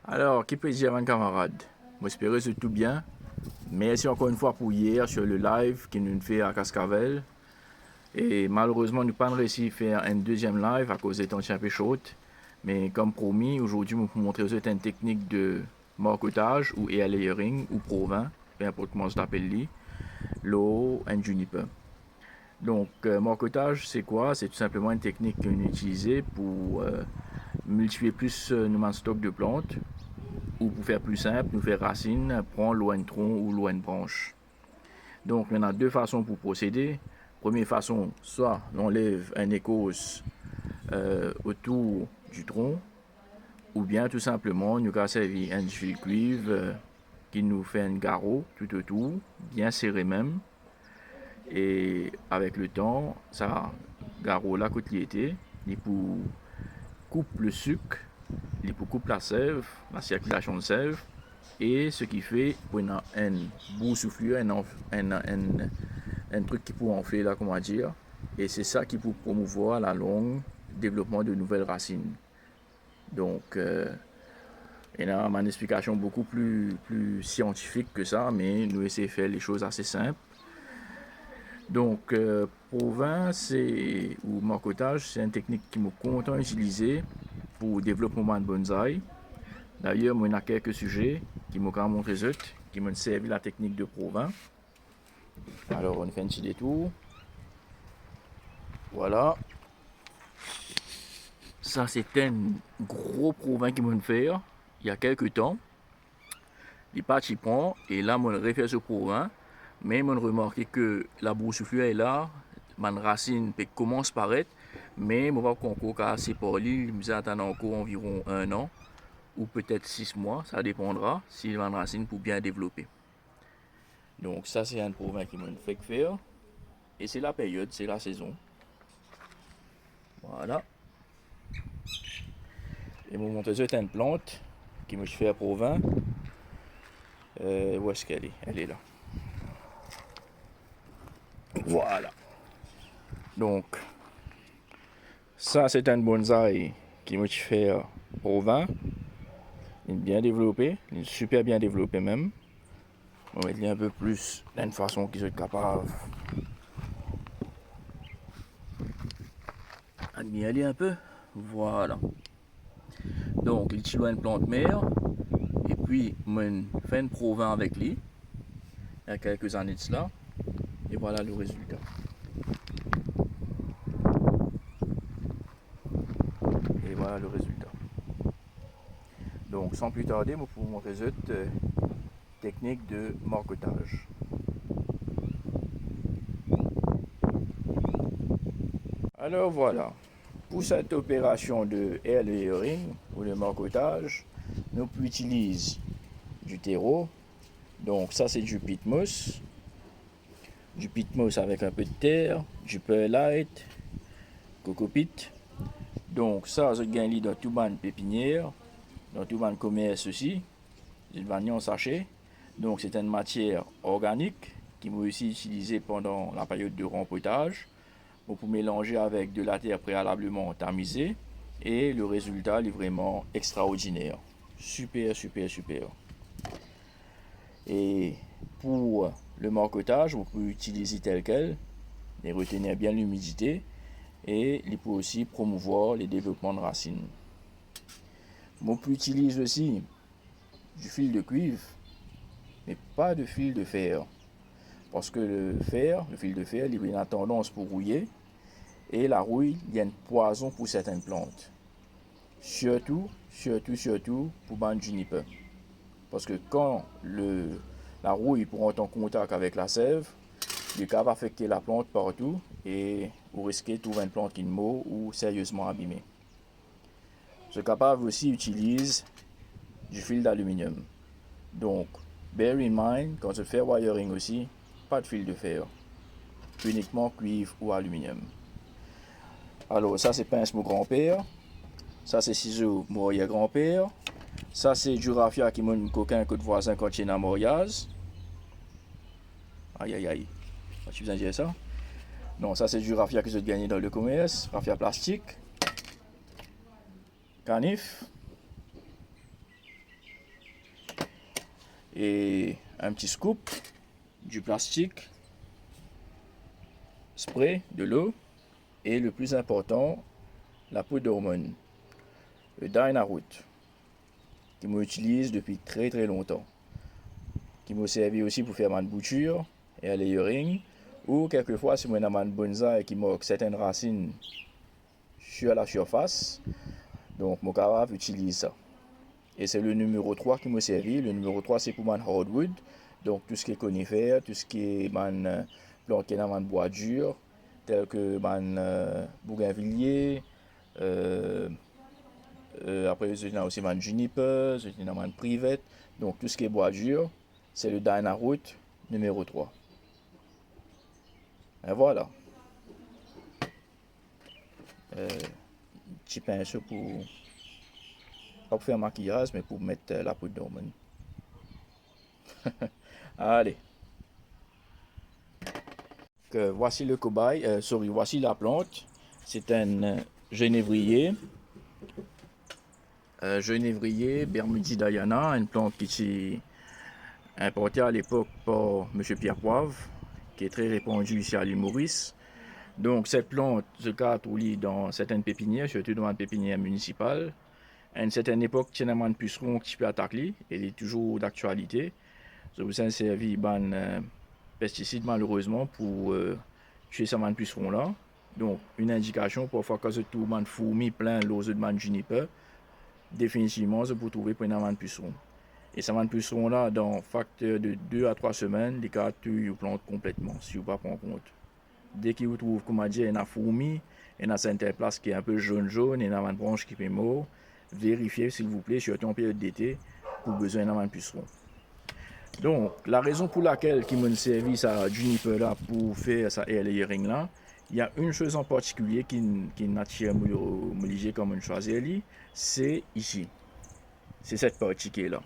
Alors, qui peut dire, mon camarade? J'espère que tout bien. Merci encore une fois pour hier sur le live qui nous fait à Cascavel. Et malheureusement, nous pas réussi à faire un deuxième live à cause des temps un peu chauds. Mais comme promis, aujourd'hui, je vais vous montrer une technique de marcotage ou air layering ou provin, peu importe comment je l'appelle, l'eau et juniper. Donc, marcotage, c'est quoi? C'est tout simplement une technique qu'on utilise pour multiplier plus nos stocks de plantes ou pour faire plus simple, nous faire racine, prendre loin de tronc ou loin de branche. Donc, on a deux façons pour procéder. Première façon, soit on enlève un écose autour du tronc, ou bien tout simplement, nous avons servi un fil cuivre qui nous fait un garrot tout autour, bien serré même. Et avec le temps, ça garrot là, côté l'été, il pour coupe le sucre, il pour coupe la sève, la circulation de sève, et ce qui fait qu'on a un bout soufflure, un truc qui peut enfler là, comment dire, et c'est ça qui peut promouvoir la longue développement de nouvelles racines. Donc, il y a une explication beaucoup plus scientifique que ça, mais nous essayons de faire les choses assez simples. Donc, provin ou marcotage, c'est une technique qui me content utiliser pour le développement de bonsaï. D'ailleurs, moi, il y a quelques sujets qui m'ont montré qui m'ont servi la technique de provin. Alors, on fait un petit détour. Voilà. Ça, c'est un gros provin qui m'ont fait il y a quelques temps. Il parti prend et là, on refait ce provin. Mais on remarqué que la boursouflure est là, ma racine commence à paraître, mais on va encore assez pour lui, il nous attend encore environ 1 an ou peut-être 6 mois, ça dépendra si la racine pour bien développer. Donc ça c'est un provin qui m'a fait faire et c'est la période, c'est la saison. Voilà. Et mon montre une plante qui me fait un provin. Où est-ce qu'elle est? Elle est là. Voilà. Donc ça c'est un bonsaï qui me fait provin. Il est bien développé, il est super bien développé même. On va mettre un peu plus d'une façon qu'ils sont capables de bien aller un peu. Voilà. Donc, il tire une plante mère. Et puis, on fait un provin avec lui. Il y a quelques années de cela. Et voilà le résultat. Et voilà le résultat. Donc, sans plus tarder, je vais vous montrer cette technique de marcotage. Alors voilà, pour cette opération de air layering ou de marcotage, nous utilisons du terreau. Donc ça c'est du pitmos avec un peu de terre, du perlite, cocopite. Donc ça je gagne dans tout ban pépinière, dans tout ban commerce aussi, je vends en sachet. Donc c'est une matière organique qui m'a aussi utilisée pendant la période de rempotage. Pour mélanger avec de la terre préalablement tamisée et le résultat est vraiment extraordinaire. Super, super, super. Et pour le marcotage, vous pouvez utiliser tel quel et retenir bien l'humidité et il peut aussi promouvoir le développement de racines. On peut utiliser aussi du fil de cuivre, mais pas de fil de fer. Parce que le fil de fer, il a une tendance pour rouiller. Et la rouille, il y a un poison pour certaines plantes. Surtout pour ban juniper. Parce que quand la rouille prend en contact avec la sève, il va affecter la plante partout et vous risquez de trouver une plante qui meurt ou sérieusement abîmée. Je suis capable aussi d'utiliser du fil d'aluminium. Donc, bear in mind, quand je fais wiring aussi, pas de fil de fer. Uniquement cuivre ou aluminium. Alors, ça c'est pince mon grand-père. Ça c'est ciseaux mon grand-père. Ça c'est du raffia qui m'a coquin que de voisin quand il est à Moriaz. Aïe aïe aïe. Tu veux dire ça? Non, ça c'est du raffia que j'ai gagné dans le commerce. Raffia plastique. Canif. et un petit scoop, du plastique, spray, de l'eau et le plus important, la poudre d'hormone, le Dynaroot, que moi utilise depuis très très longtemps, qui m'a servi aussi pour faire ma bouture et un layering, ou quelquefois si moi j'ai une bonsaï qui manque certaines racines sur la surface, donc mon carafe utilise ça. Et c'est le numéro 3 qui m'a servi. Le numéro 3 c'est pour mon hardwood, donc tout ce qui est conifère, tout ce qui est planté dans mon bois dur, tel que mon bougainvillier, euh, après j'ai aussi mon juniper, j'ai mon privet, donc tout ce qui est bois dur, c'est le Dynaroot numéro 3. Et voilà. Petit pinceau pour, pas pour faire maquillage, mais pour mettre la poudre d'hormone. Allez. Voici le cobaye, voici la plante. C'est un genévrier. Genévrier Bermudiana, une plante qui est importée à l'époque par M. Pierre Poivre, qui est très répandue ici à l'île Maurice. Donc cette plante se trouve dans certaines pépinières, surtout dans une pépinière municipale. À une certaine époque, il y a un puceron qui peut attaquer, elle est toujours d'actualité. Je vous ai servi un pesticide malheureusement pour tuer ces pucerons là. Donc une indication parfois quand tout le monde fourmi plein l'ose de man juniper, définitivement je peux trouver pour un puceron. Et ces pucerons là dans facteur de 2 à 3 semaines, les cas tuent les plantes complètement si vous ne prenez pas en compte. Dès qu'ils vous trouvent, comment dire, il y a fourmi, il y a certaines places qui est un peu jaune, il y a une branche qui est mort. Vérifiez s'il vous plaît, surtout en période d'été, pour besoin d'un puceron. Donc, la raison pour laquelle qui me servi ça juniper là pour faire ça air layering là, il y a une chose en particulier qui m'attire me comme une choisir c'est ici. C'est cette partie qui est là.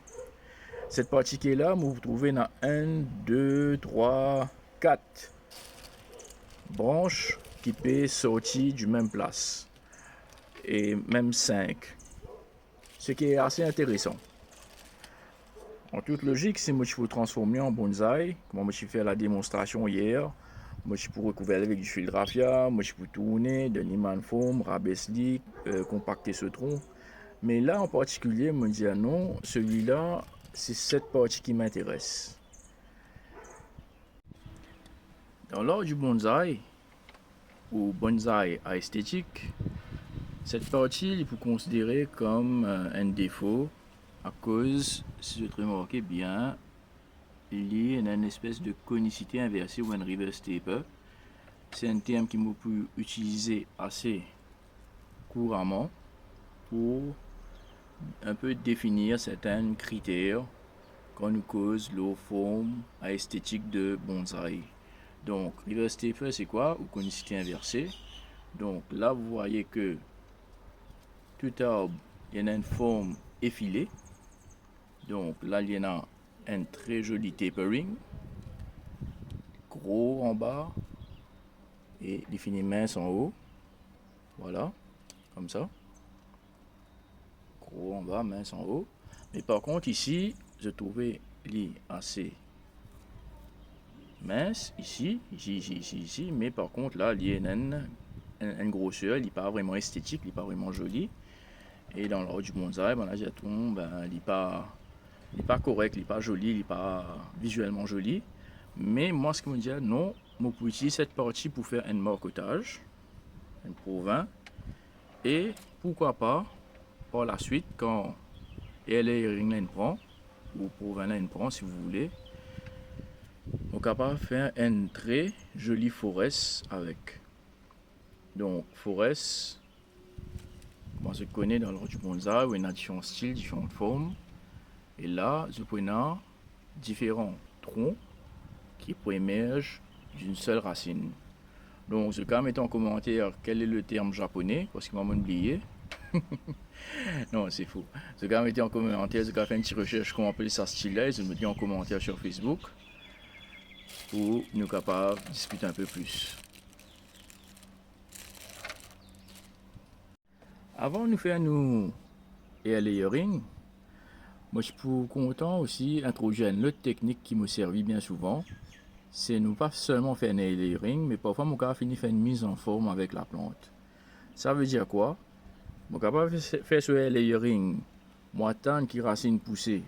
Cette partie qui est là, vous trouvez dans 1, 2, 3, 4 branches qui peuvent sortir du même place. Et même 5. Ce qui est assez intéressant. En toute logique, si moi je peux transformer en bonsaï, comme moi je fait la démonstration hier, moi je peux recouvrir avec du fil de raffia, moi je peux tourner, donner une forme, rabaisser, compacter ce tronc. Mais là en particulier, me dire non, celui-là, c'est cette partie qui m'intéresse. Dans l'art du bonsaï, ou bonsaï à esthétique, cette partie, il faut considérer comme un défaut à cause, si je te remarque bien, il y a une espèce de conicité inversée ou un reverse taper. C'est un terme qui m'a pu utiliser assez couramment pour un peu définir certains critères qu'on nous cause la forme à esthétique de bonsaï. Donc, reverse taper, c'est quoi? Ou conicité inversée. Donc là, vous voyez que tout arbre, il y en a une forme effilée. Donc là, il y en a un très joli tapering, gros en bas et les finis minces en haut. Voilà, comme ça. Gros en bas, mince en haut. Mais par contre, ici, je trouvais les assez mince ici, ici. Mais par contre, là, il y a une grosseur, il n'est pas vraiment esthétique, il n'est pas vraiment joli. Et dans l'ordre du bonsaï, ben là, j'ai trouvé, il n'est pas correct, il n'est pas joli, il n'est pas visuellement joli. Mais moi, ce que je me dis, non, je peux utiliser cette partie pour faire un marcotage, un provin. Et pourquoi pas, par la suite, quand elle est ring prend, ou provin prend si vous voulez, on est capable de faire une très jolie forest avec. Donc, forest, on se connaît dans l'ordre du bonsaï, où il y a différents styles, différentes formes. Et là, je prends différents troncs qui émergent d'une seule racine. Donc, je vais mettre en commentaire quel est le terme japonais, parce qu'il m'a oublié. Non, c'est faux. Je vais mettre en commentaire, je vais faire une petite recherche comment appeler ça style-là, et je me dis en commentaire sur Facebook pour nous capables de discuter un peu plus. Avant de nous faire nous air layering, Moi, je suis content aussi d'introduire une autre technique qui me servit bien souvent. C'est nous pas seulement faire un layering, mais parfois, mon gars finit faire une mise en forme avec la plante. Ça veut dire quoi? Mon capable de faire ce layering, moi, attendre qui racine poussée.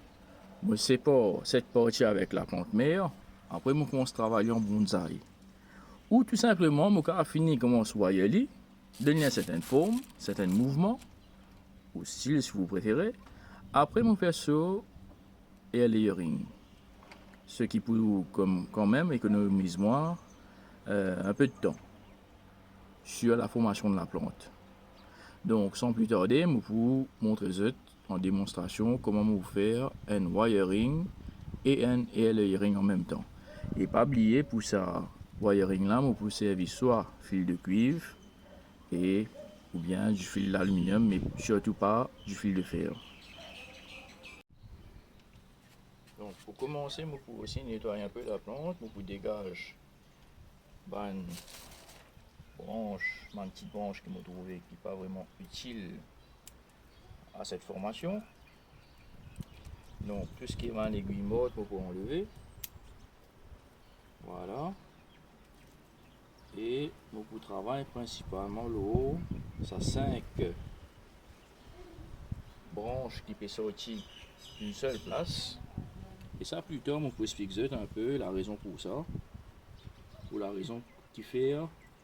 Moi, sépare cette partie avec la plante mère. Après, moi, commence à travailler en bonsaï. Ou tout simplement, mon gars finit commence à donner une certaine forme, certains mouvements, ou style si vous préférez. Après, mon fait ça et layering. Ce qui peut comme, quand même économise moi un peu de temps sur la formation de la plante. Donc sans plus tarder, je vous montrer en démonstration comment vous faire un wiring et un layering en même temps. Et pas oublier pour ça wiring là, vous pouvez servir soit fil de cuivre et ou bien du fil d'aluminium, mais surtout pas du fil de fer. Donc pour commencer, vous pouvez aussi nettoyer un peu la plante, vous pouvez dégager une branche, une petite branche que vous trouvez qui n'est pas vraiment utile à cette formation. Donc tout ce qui est une aiguille morte, vous pouvez enlever. Voilà. Et vous pouvez travailler principalement le haut, ça 5 branches qui peuvent sortir d'une seule place. Et ça plus tard, vous pouvez expliquer un peu la raison pour ça. Pour la raison qui fait,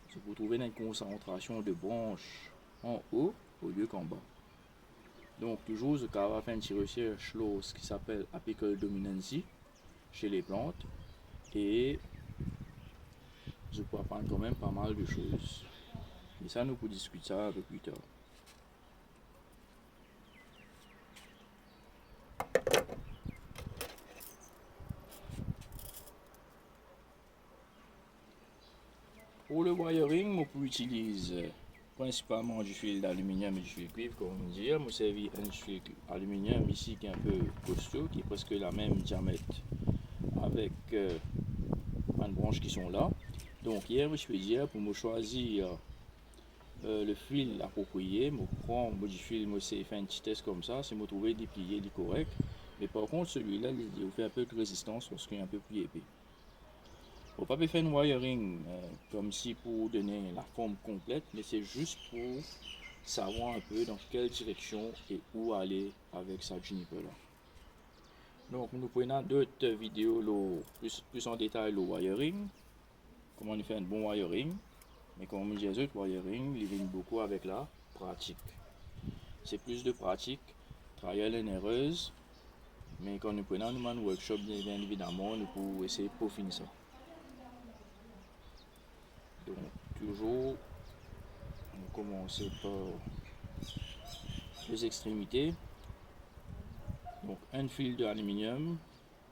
c'est que vous trouvez une concentration de branches en haut au lieu qu'en bas. Donc toujours, ce qu'on va faire une petite recherche ce qui s'appelle apical dominancy chez les plantes. Et je peux apprendre quand même pas mal de choses. Mais ça, nous pouvons discuter ça un peu plus tard. Pour le wiring, on peut utiliser principalement du fil d'aluminium et du fil cuivre, comme on dit. Je servi un fil d'aluminium ici qui est un peu costaud, qui est presque la même diamètre avec une branche qui sont là. Donc hier, je peux dire, pour me choisir le fil approprié, je prends du fil, je fais un petit test comme ça, si je trouve déplié, il est correct. Mais par contre, celui-là, il fait un peu de résistance parce qu'il est un peu plus épais. On ne peut pas faire un wiring comme si pour donner la forme complète, mais c'est juste pour savoir un peu dans quelle direction et où aller avec sa juniper là. Donc nous prenons d'autres vidéos plus en détail le wiring, comment on fait un bon wiring, mais comme on dit les autres wiring, ils viennent beaucoup avec la pratique. C'est plus de pratique, trial and errors, mais quand nous prenons un workshop, bien évidemment, nous pouvons essayer pour finir ça. Donc toujours on commence par les extrémités. Donc un fil d'aluminium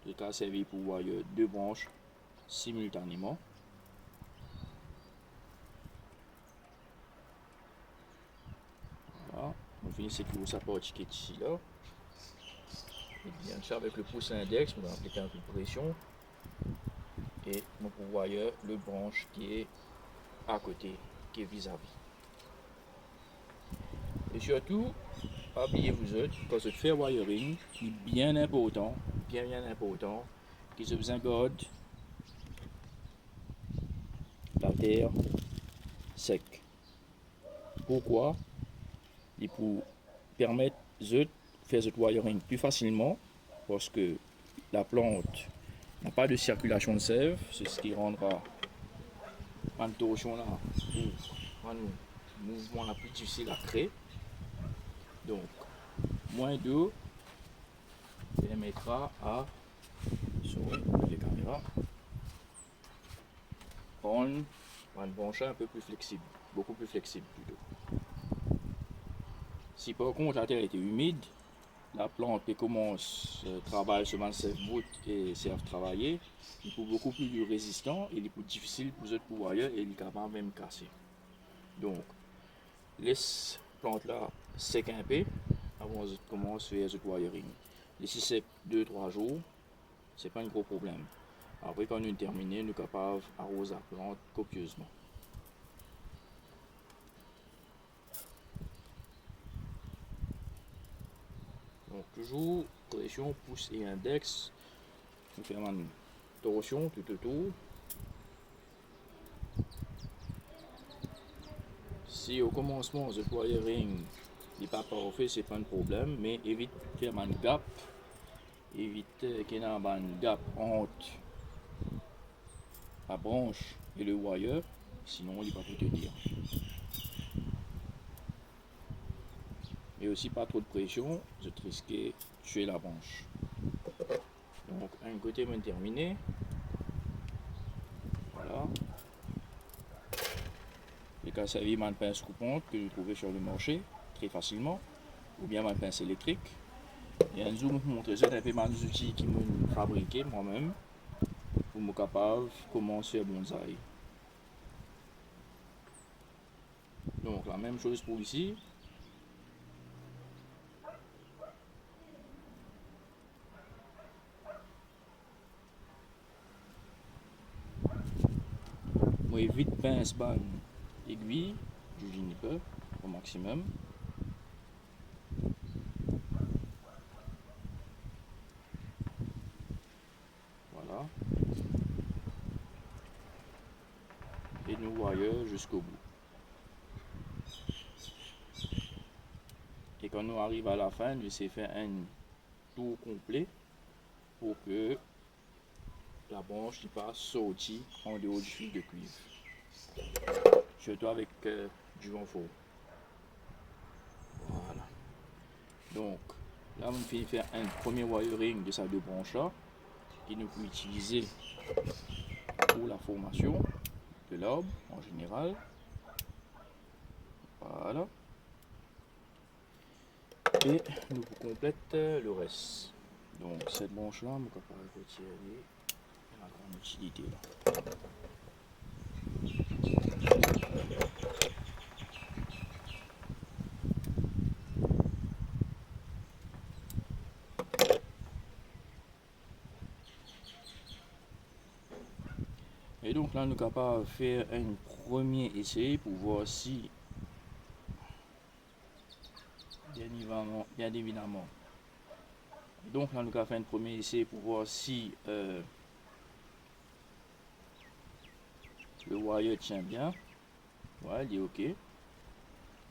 qui a servi pour wire deux branches simultanément. Voilà, on finit cette grosse partie qui est ici là. Et bien ça avec le pouce index, on va appliquer un peu de pression. Et on peut voir le branche qui est à côté, qui est vis-à-vis. Et surtout, pas oublier vous autres, quand vous faites wiring, qui est bien important, bien important, qui se besoin garde la terre sec. Pourquoi? Et pour permettre de faire ce wiring plus facilement, parce que la plante n'a pas de circulation de sève, c'est ce qui rendra une torsion là, un mouvement la plus difficile à créer. Donc, moins d'eau permettra à, sur les caméras, prendre un branche un peu plus flexible, beaucoup plus flexible plutôt. Si par contre la terre était humide, la plante commence travailler sur le sève-bout et serve travailler, il est beaucoup plus résistant et il est plus difficile pour les autres pouvoirs et il est capable même casser. Donc, laisse plante là sec un peu avant de commencer à faire le wiring. Laissez sec 2-3 jours, c'est pas un gros problème. Après quand nous terminé, nous sommes capables d'arroser la plante copieusement. Donc toujours pression, pouce et index. Nous faisons une torsion tout autour. Si au commencement, le wiring n'est pas parfait, c'est pas un problème, mais évite de faire un gap, évite qu'il y ait un gap entre la branche et le wire, sinon il ne va pas tenir. Et aussi pas trop de pression, je risquais de tuer la branche. Donc un côté bien terminé. Voilà. Les cas servi ma pince coupante que je trouvais sur le marché très facilement, ou bien ma pince électrique. Et un zoom vous montrer ça un peu mes outils qui m'ont fabriqué moi-même pour me capable de commencer à bonsaï. Donc la même chose pour ici. Moi évite pince ban aiguille du juniper au maximum. Voilà. Et nous wire jusqu'au bout. Et quand nous arrivons à la fin, je sais faire un tour complet pour que la branche n'est pas sortie en dehors du fil de cuivre. Surtout avec du vent fort. Voilà. Donc là, on finit de faire un premier wiring de ces deux branches là, qui nous peut utiliser pour la formation de l'arbre en général. Voilà. Et nous complète le reste. Donc cette branche là, on peut pas retirer la grande utilité là. Et donc là, nous sommes capables de faire un premier essai pour voir si, bien évidemment. Donc là, nous allons faire un premier essai pour voir si le wire tient bien. Voilà, il est OK. Et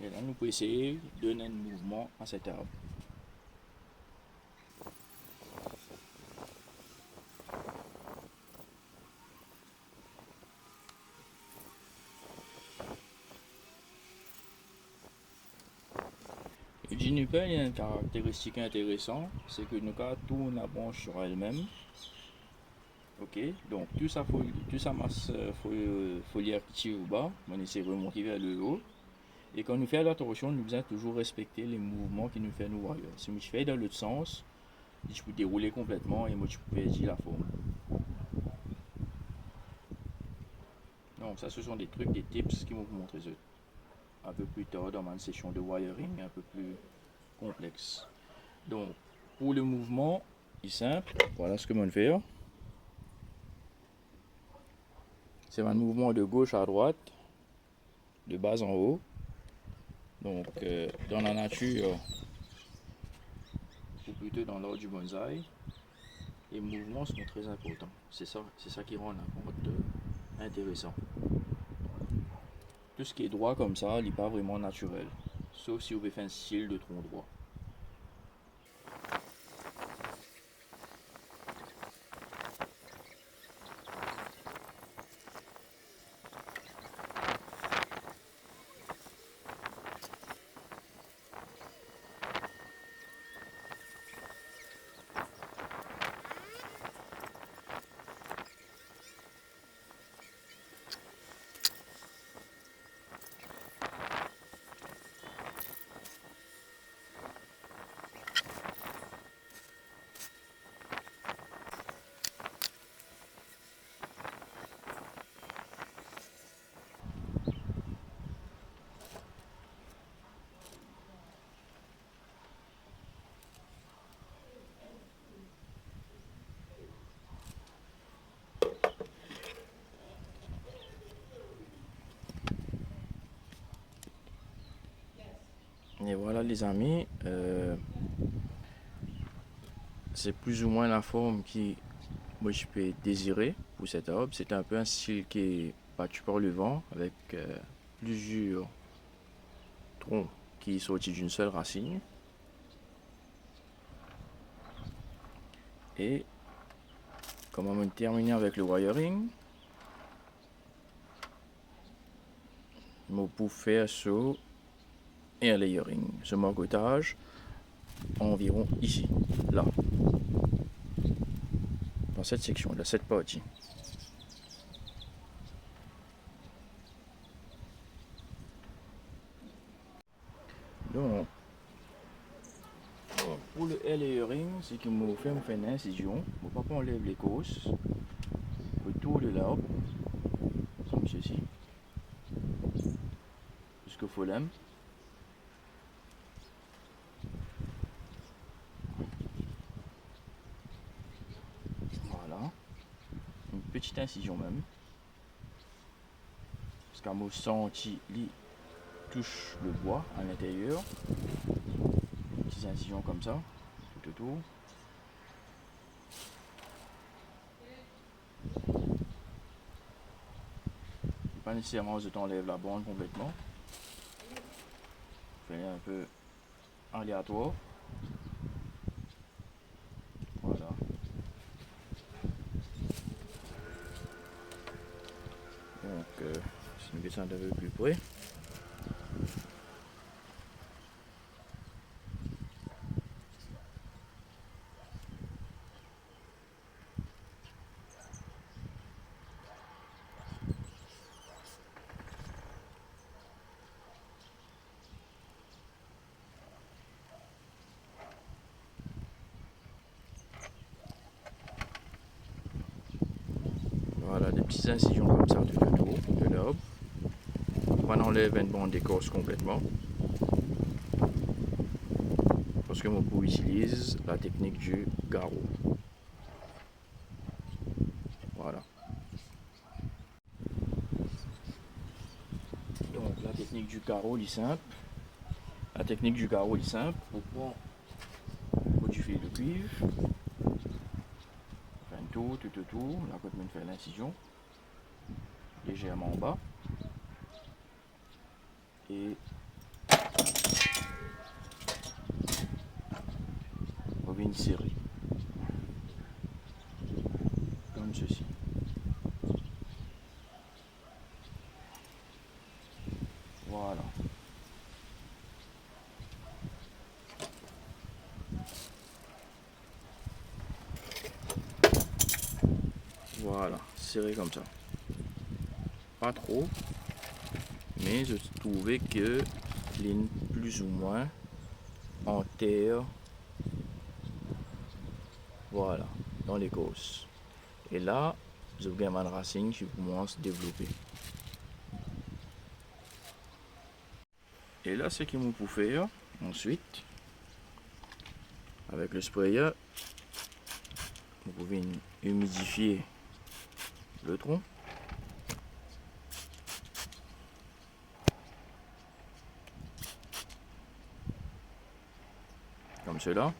là, nous pouvons essayer de donner un mouvement à cet arbre. Le juniper, il y a une caractéristique intéressante, c'est que nous tourne la branche sur elle-même. Ok, donc toute sa masse foliaire qui tire au bas, on essaie de remonter vers le haut. Et quand nous faisons la torsion, nous devons toujours respecter les mouvements qui nous fait nous wire. Si je fais dans l'autre sens, je peux dérouler complètement et moi je peux perdre la forme. Donc ça, ce sont des trucs, des tips qui vont vous montrer un peu plus tard dans ma session de wiring un peu plus complexe. Donc pour le mouvement, c'est simple. Voilà ce que je vais faire. C'est un mouvement de gauche à droite, de bas en haut. Donc dans la nature, ou plutôt dans l'ordre du bonsaï, les mouvements sont très importants. C'est ça qui rend la porte intéressant. Tout ce qui est droit comme ça, il n'est pas vraiment naturel. Sauf si vous faites un style de tronc droit. Et voilà les amis, c'est plus ou moins la forme qui moi je peux désirer pour cet arbre. C'est un peu un style qui est battu par le vent avec plusieurs troncs qui sont sortis d'une seule racine. Et comme on va terminer avec le wiring, pour faire ce air layering, ce margotage environ ici, là, dans cette section, là, cette partie. Donc, pour le air layering, c'est qu'il me fait une incision. Mon papa enlève l'écorce autour de l'arbre, comme ceci, jusqu'au phonème. Voilà, une petite incision même, parce qu'à mon senti, il touche le bois à l'intérieur. Une petite incision comme ça, tout autour. Pas nécessairement je t'enlève la bande complètement. Fais un peu aléatoire. Voilà. Donc, si nous descendons un peu plus près. Voilà, des petites incisions comme ça tout autour de l'arbre. On enlève une bande d'écorce complètement. Parce que mon pot utilise la technique du garrot. Voilà. Donc la technique du garrot est simple. La technique du garrot est simple. On prend du fil de cuivre. On fait un tour tout autour. Là, quand on fait l'incision, légèrement en bas. Et on vient serrer. Comme ceci. Voilà. Voilà, serré comme ça. Pas trop, mais je trouvais que ligne plus ou moins en terre. Voilà, dans l'écorce. Et là, je vais ma racine qui commence à se développer. Et là, ce qu'il me faut faire ensuite, avec le sprayer, vous pouvez humidifier le tronc. Comme cela.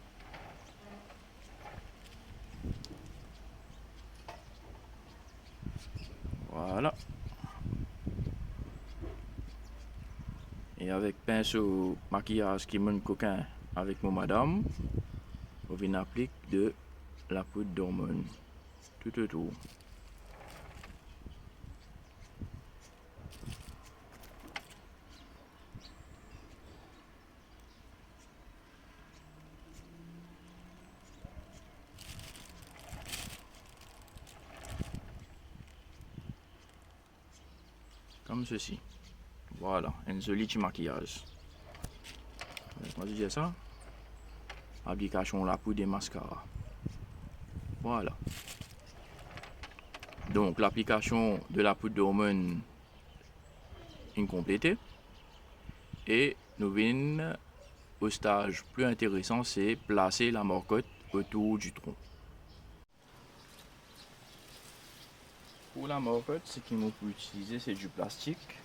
Voilà. Et avec pinceau maquillage qui monte coquin avec mon madame, on vient appliquer de la poudre d'hormone tout autour. Comme ceci. Voilà, un joli petit maquillage. Comment je dis ça? Application la poudre et mascara. Voilà. Donc l'application de la poudre d'hormone est complétée. Et nous venons au stage plus intéressant, c'est placer la marcotte autour du tronc. Pour la marcotte, ce qu'il nous peut utiliser, c'est du plastique.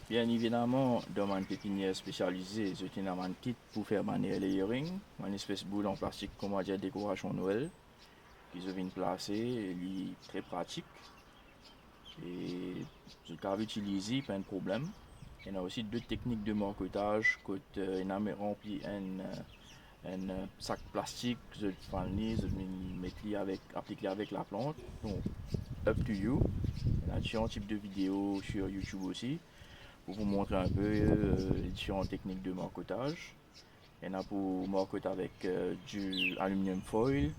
Bien évidemment, dans ma pépinière spécialisée, je tiens un kit pour faire mon layering, une espèce de boule en plastique comme on dit décoration Noël, que je viens placer, elle est très pratique et je peux utiliser pas de problème. Il y a aussi deux techniques de marquetage, quand on a rempli un sac plastique, je le mets avec, appliquer avec la plante, donc up to you. Il y a différents types de vidéos sur YouTube aussi, pour vous montrer un peu les différentes techniques de marquetage. Il y en a pour marquer avec du aluminium foil,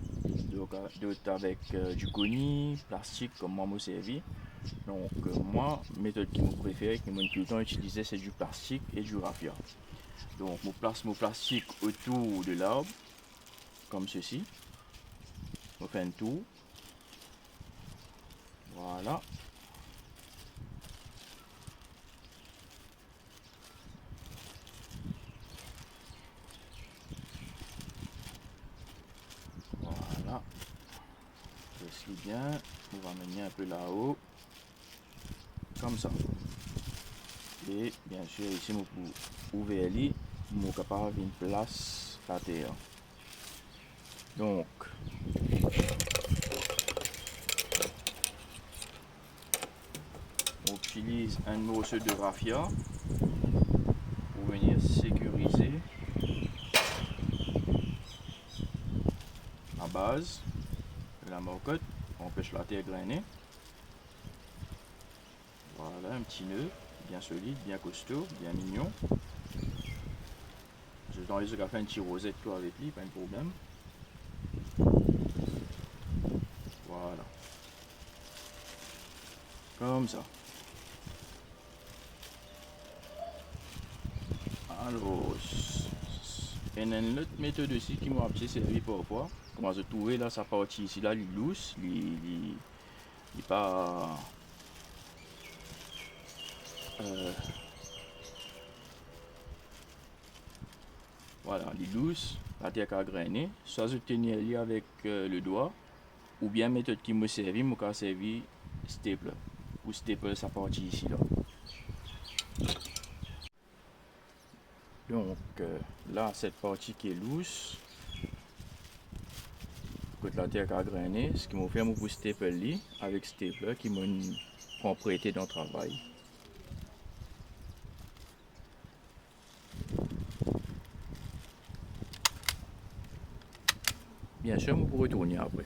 d'autres avec du goni, plastique comme moi me servi. Donc moi, méthode qui me préfère, qui me tout le temps utiliser, c'est du plastique et du raffia. Donc je place mon plastique autour de l'arbre, comme ceci. Je fais un tour. Voilà. Voilà. Je suis bien. On va mener un peu là-haut. Comme ça. Et bien sûr, ici, on peut ouvrir les, on est capable d'une place à terre. Donc, on utilise un morceau de raffia pour venir sécuriser la base de la marcotte, empêche la terre grainer. Voilà, un petit nœud bien solide, bien costaud, bien mignon. Je vais les faire un petit rosette avec lui, pas de problème. Voilà. Comme ça. Alors, il y a une autre méthode aussi qui m'a servi parfois. Comment je trouve là, sa partie ici, là, il est loose, il n'est pas. Voilà, il est loose, la terre a grainé. Soit je tenais lui avec le doigt, ou bien méthode qui me servi, m'a servi staple. Ou staple sa partie ici là. Donc là, cette partie qui est loose, quand la terre a grainé, ce qui m'a fait, pour staple lui avec stapler qui m'a propriété dans le travail. Bien sûr, vous pourrez retourner après.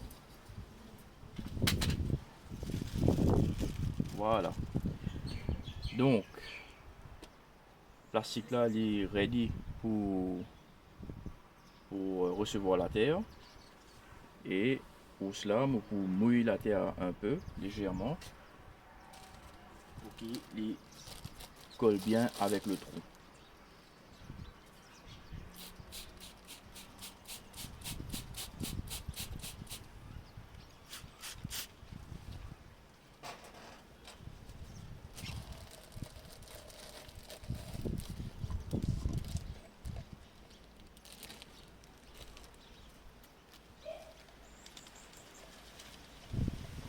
Voilà. Donc, le plastique là, il est ready pour recevoir la terre. Et pour cela, pour mouiller la terre un peu, légèrement, pour qu'il colle bien avec le trou.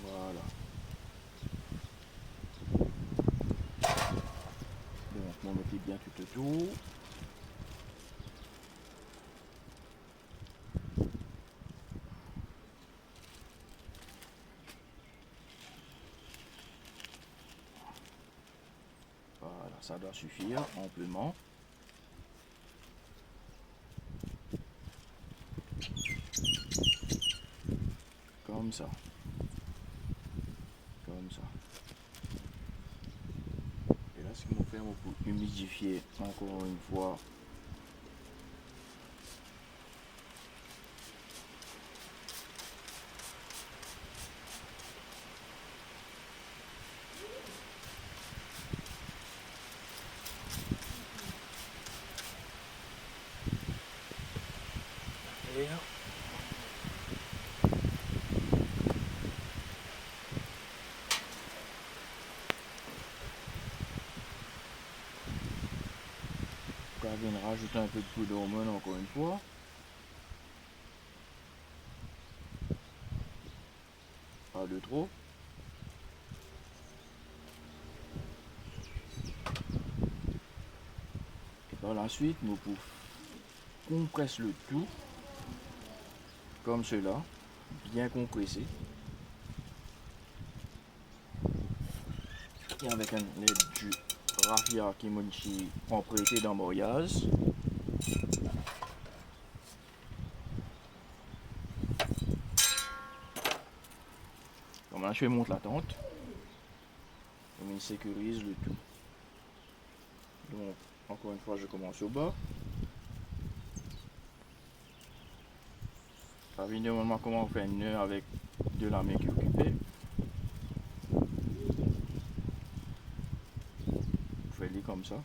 Voilà. Donc, on met bien tout autour. Voilà, ça doit suffire amplement. Comme ça. Comme ça. Et là, ce qu'il me fait, on peut humidifier encore une fois. Et là. On vient rajouter un peu de poudre d'hormone encore une fois. Pas de trop. Par la suite, nous pouvons compresser le tout comme cela, bien compressé. Et avec un aide du raffia qui m'a prêté dans Moriaz. Comme là, je monte la tente. On sécurise le tout. Donc, encore une fois, je commence au bas. Ça vient normalement comment on fait un nœud avec de la main qui est occupée. Vous faites comme ça.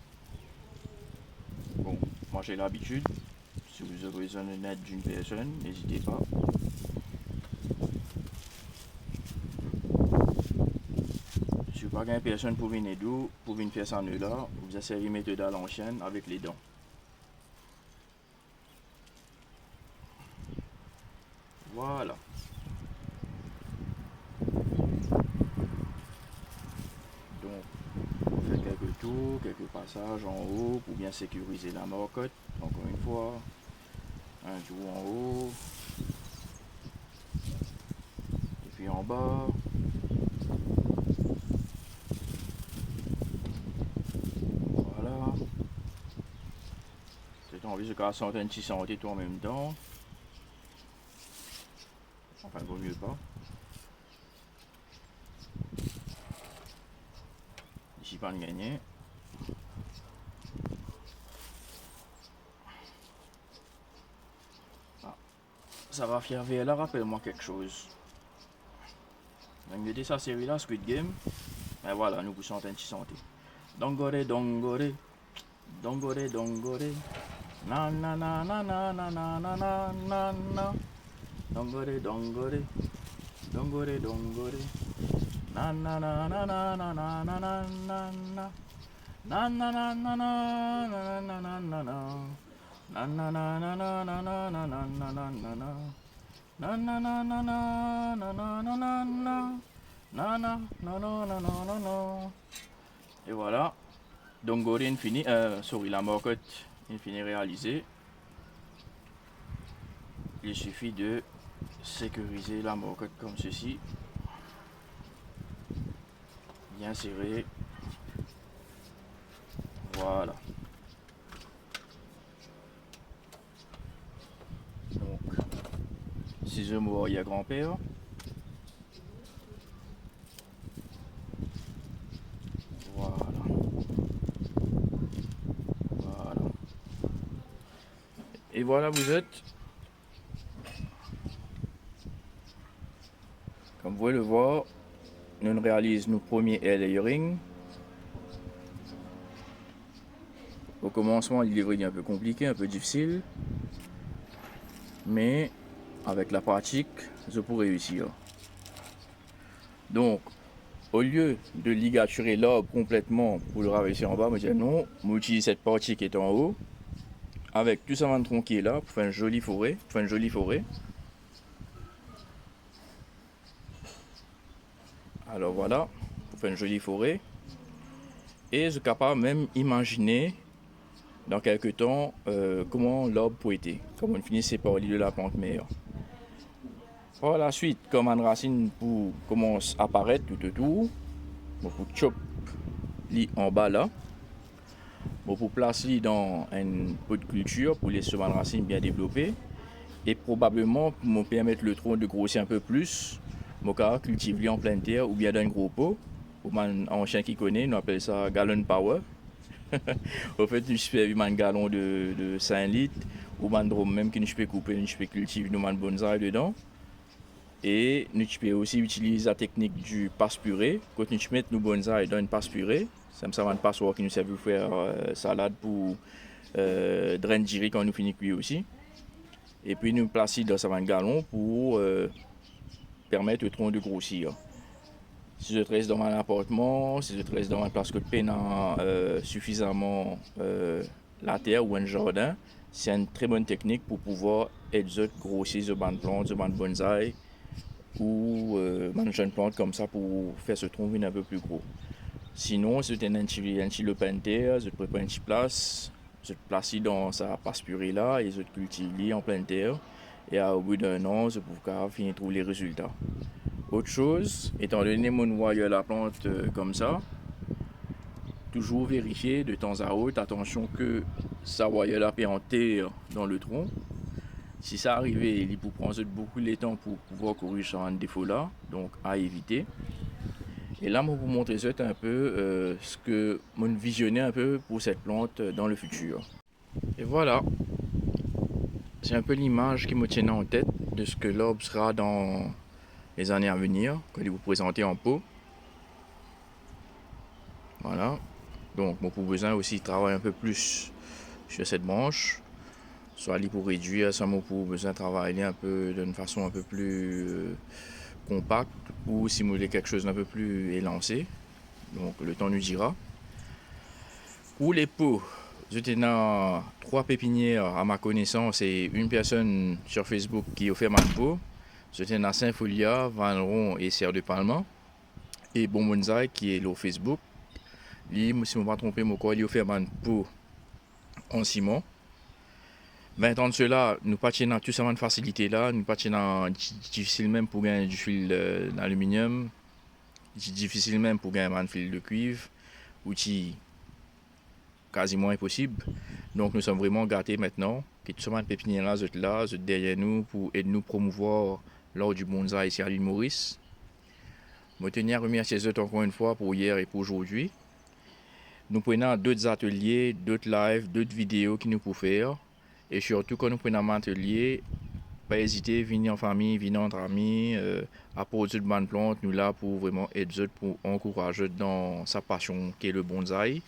Bon, moi j'ai l'habitude. Si vous avez besoin d'une aide d'une personne, n'hésitez pas. Si vous n'avez pas personne pour venir d'où, pour venir faire ça nœud là, vous essayez de mettre à l'ancienne avec les dents. Voilà. Donc, on fait quelques tours, quelques passages en haut pour bien sécuriser la marcotte. Encore une fois, un tour en haut, et puis en bas. Voilà. C'est envie de casser un petit santé tout en même temps. Enfin, vaut mieux pas. Ici, pas de gagner. Ah. Ça va faire là, rappelle-moi quelque chose. Regardez sa série là, Squid Game. Et voilà, nous poussons un petit santé. Dongore, dongore. Dongore, dongore. Na na na na na na na na na na na. Dongore, dongore. Dongore, dongore. Na na na na na na na na na na na. Na na na na na na na na na na. Na na na na na na na na na na na na na. Na na na na na na na na na na. Na na na na na na na. Et voilà. Dongore infini, sorry, la marcotte infini réalisée. Il suffit de sécuriser la marcotte comme ceci. Bien serré. Voilà. Donc, ciseaux il y a grand-père. Voilà. Voilà. Et voilà, vous êtes. Comme vous pouvez le voir, nous réalisons nos premiers layering. Au commencement, il est un peu compliqué, un peu difficile. Mais avec la pratique, je pourrais réussir. Donc, au lieu de ligaturer l'arbre complètement pour le rabaisser en bas, je dis non, j'utilise cette partie qui est en haut, avec tout ça tronc qui est là, pour faire une jolie forêt. Alors voilà, pour faire une jolie forêt. Et je suis capable même imaginer dans quelques temps comment l'arbre peut être, comment on finit par l'île de la plante meilleure. Par la suite, comme une racine pour commence à apparaître tout autour, bon, pour chop li en bas là, bon, pour placer dans un pot de culture pour laisser une racine bien développée et probablement pour me permettre le tronc de grossir un peu plus, mon cas cultiver en pleine terre ou bien dans un gros pot. Pour un chien qui connaît, on appelle ça gallon power. Au fait, je fais un gallon de 5 litres ou même que je peux couper, je peux cultiver un bonsaï dedans. Et nous pouvons aussi utiliser la technique du passe purée. Quand nous mettons nos bonsaïs dans une passe purée, ça me sert un passoire qui nous sert pour faire salade pour drainer direct quand nous finissons cuire aussi. Et puis nous placer dans un gallon pour permettre au tronc de grossir. Si je reste dans mon appartement, si je reste dans une place que je peine suffisamment la terre ou un jardin, c'est une très bonne technique pour pouvoir aider grossir ce banc de plantes, ce banc de bonsaï ou une jeune plante comme ça pour faire ce tronc un peu plus gros. Sinon, si tu as un petit lopin de terre, je prépare une petite place, Je place dans sa passe purée là et je cultive en pleine terre. Et au bout d'un an, je peux finir trouver les résultats. Autre chose, étant donné mon noyau la plante comme ça, toujours vérifier de temps à autre, attention que ça voyait la paix en terre dans le tronc. Si ça arrivait, il peut prendre beaucoup de temps pour pouvoir corriger un défaut là, donc à éviter. Et là, moi, pour montrer un peu ce que mon visionné un peu pour cette plante dans le futur. Et voilà, c'est un peu l'image qui me tient en tête de ce que l'arbre sera dans les années à venir, que je vais vous présenter en pot. Voilà. Donc, moi, pour besoin aussi travailler un peu plus sur cette branche, soit pour réduire, soit pour besoin de travailler un peu d'une façon un peu plus compacte ou simuler quelque chose d'un peu plus élancé. Donc, le temps nous dira. Pour les pots, j'étais dans 3 pépinières à ma connaissance et une personne sur Facebook qui offert ma pot. J'étais dans Saint-Folia, Valron et Serre de Palma. Et Bon Bonsaï qui est là Facebook. Lui, si je ne me pas trompé, mon corps, il offert ma pot en ciment. 20 ans de cela, nous pas dans tout ça de facilité là, nous pas dans difficile même pour gagner du fil d'aluminium, difficile même pour gagner un fil de cuivre, outil quasiment impossible. Donc nous sommes vraiment gâtés maintenant que tout ce monde pépinière là, derrière nous pour aider nous promouvoir lors du bonsaï ici à l'île Maurice. Je tenir à remercier les autres encore une fois pour hier et pour aujourd'hui. Nous prenons d'autres ateliers, d'autres lives, d'autres vidéos qui nous peuvent faire. Et surtout quand nous prenons un atelier, pas hésiter, venir en famille, venir entre amis, apporter de bonnes plantes, nous là pour vraiment aider pour encourager dans sa passion qui est le bonsaï.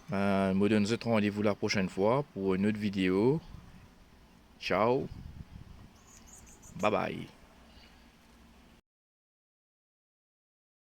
Je vous donne rendez-vous la prochaine fois pour une autre vidéo. Ciao. Bye bye.